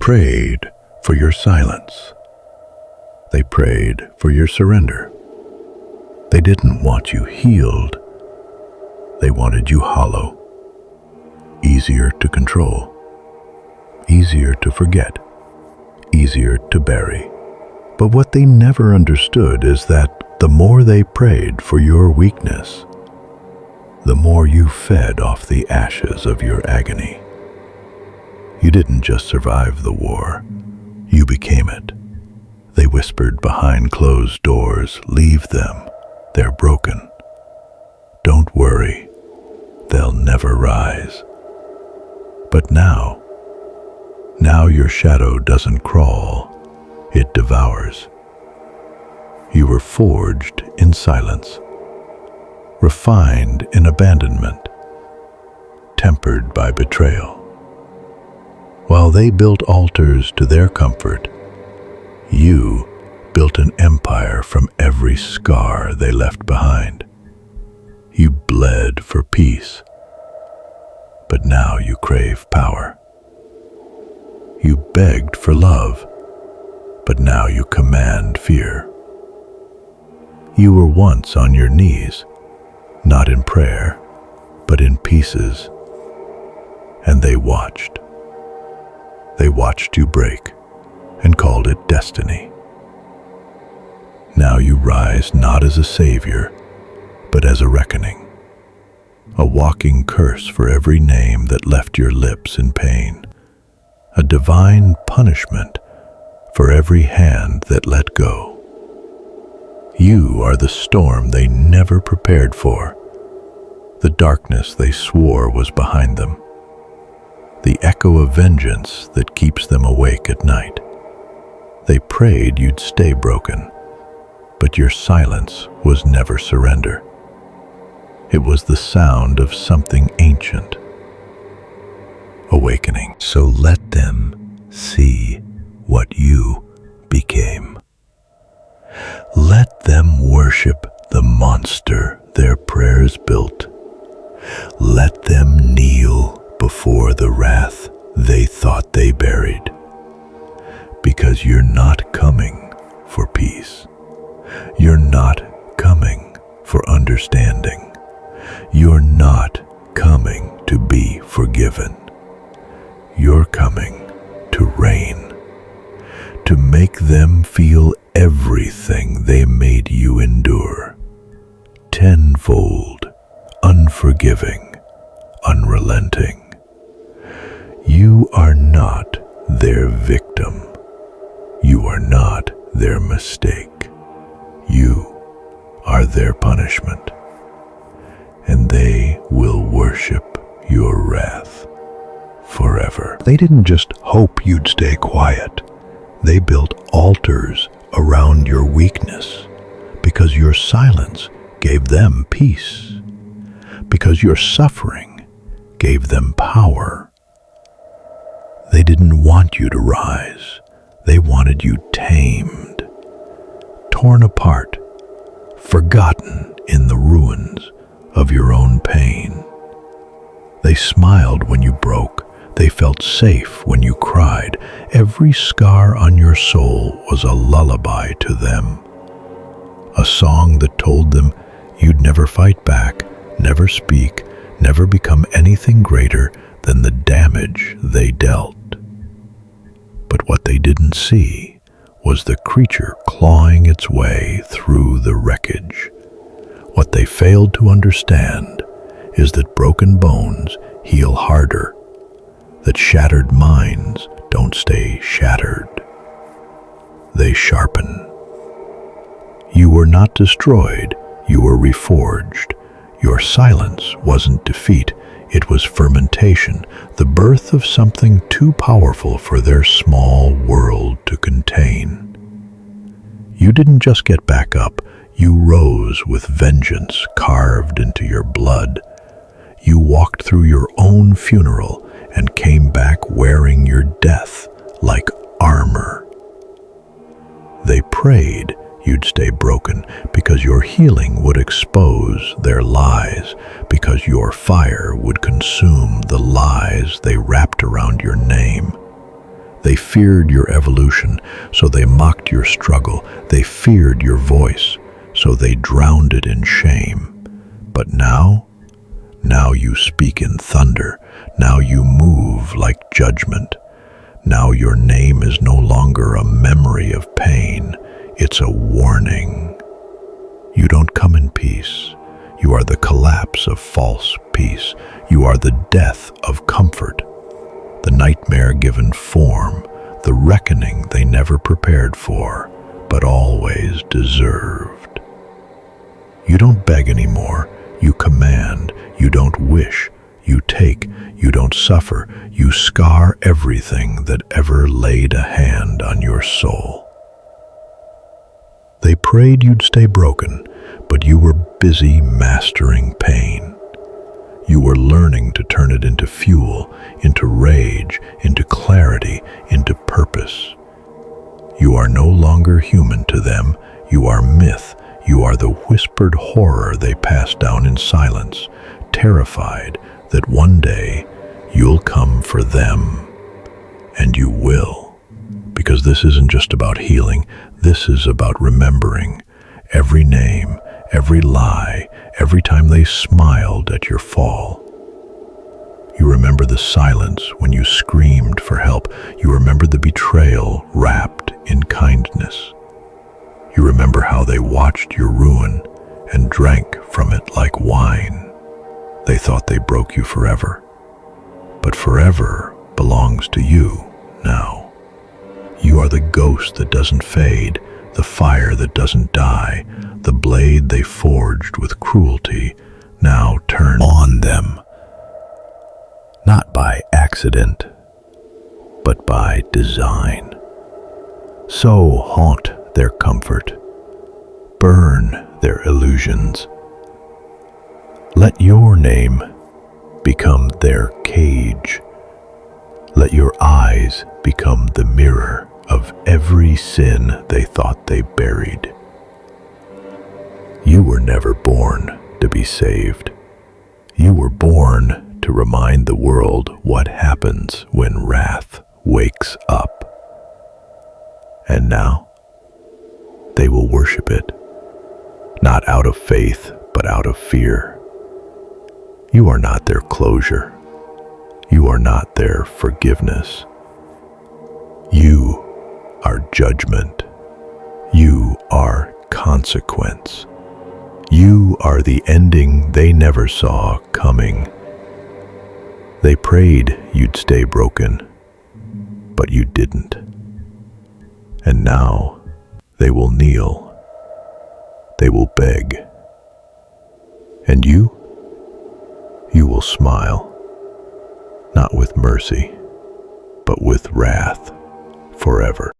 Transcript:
prayed for your silence. They prayed for your surrender. They didn't want you healed. They wanted you hollow, easier to control, easier to forget, easier to bury. But what they never understood is that the more they prayed for your weakness, the more you fed off the ashes of your agony. You didn't just survive the war, you became it. They whispered behind closed doors, "Leave them, they're broken. Don't worry, they'll never rise." But now your shadow doesn't crawl, it devours. You were forged in silence, refined in abandonment, tempered by betrayal. While they built altars to their comfort, you built an empire from every scar they left behind. You bled for peace, but now you crave power. You begged for love, but now you command fear. You were once on your knees, not in prayer, but in pieces, and they watched. They watched you break and called it destiny. Now you rise not as a savior, but as a reckoning, a walking curse for every name that left your lips in pain, a divine punishment for every hand that let go. You are the storm they never prepared for, the darkness they swore was behind them, the echo of vengeance that keeps them awake at night. They prayed you'd stay broken, but your silence was never surrender. It was the sound of something ancient, awakening. So let them see what you became. Let them worship the monster their prayers built. Let them kneel before the wrath they thought they buried. Because you're not coming for peace. You're not coming for understanding. You're not coming to be forgiven. You're coming to reign, to make them feel everything they made you endure. Tenfold, unforgiving, unrelenting. You are not their victim. You are not their mistake. You are their punishment. And they will worship your wrath forever. They didn't just hope you'd stay quiet. They built altars around your weakness because your silence gave them peace, because your suffering gave them power. They didn't want you to rise. They wanted you tamed, torn apart, forgotten in the ruins of your own pain. They smiled when you broke. They felt safe when you cried. Every scar on your soul was a lullaby to them, a song that told them you'd never fight back, never speak, never become anything greater than the damage they dealt. But what they didn't see was the creature clawing its way through the wreckage. What they failed to understand is that broken bones heal harder, that shattered minds don't stay shattered. They sharpen. You were not destroyed, you were reforged. Your silence wasn't defeat, it was fermentation, the birth of something too powerful for their small world to contain. You didn't just get back up, you rose with vengeance carved into your blood. You walked through your own funeral and came back wearing your death like armor. They prayed you'd stay broken because your healing would expose their lies, because your fire would consume the lies they wrapped around your name. They feared your evolution, so they mocked your struggle. They feared your voice, so they drowned it in shame. But now you speak in thunder. Now you move like judgment. Now your name is no longer a memory of pain. It's a warning. You don't come in peace. You are the collapse of false peace. You are the death of comfort. The nightmare given form, the reckoning they never prepared for, but always deserved. You don't beg anymore. You command. You don't wish. You take. You don't suffer. You scar everything that ever laid a hand on your soul. They prayed you'd stay broken, but you were busy mastering pain. You were learning to turn it into fuel, into rage, into clarity, into purpose. You are no longer human to them. You are myth. You are the whispered horror they pass down in silence, terrified that one day you'll come for them. And you will. Because this isn't just about healing. This is about remembering every name, every lie, every time they smiled at your fall. You remember the silence when you screamed for help. You remember the betrayal wrapped in kindness. You remember how they watched your ruin and drank from it like wine. They thought they broke you forever. But forever belongs to you now. You are the ghost that doesn't fade, the fire that doesn't die, the blade they forged with cruelty now turn on them. Not by accident, but by design. So haunt their comfort, burn their illusions. Let your name become their cage. Let your eyes become the mirror of every sin they thought they buried. You were never born to be saved. You were born to remind the world what happens when wrath wakes up. And now, they will worship it, not out of faith, but out of fear. You are not their closure. You are not their forgiveness. You are judgment. You are consequence. You are the ending they never saw coming. They prayed you'd stay broken, but you didn't. And now they will kneel. They will beg. And you will smile, not with mercy, but with wrath forever.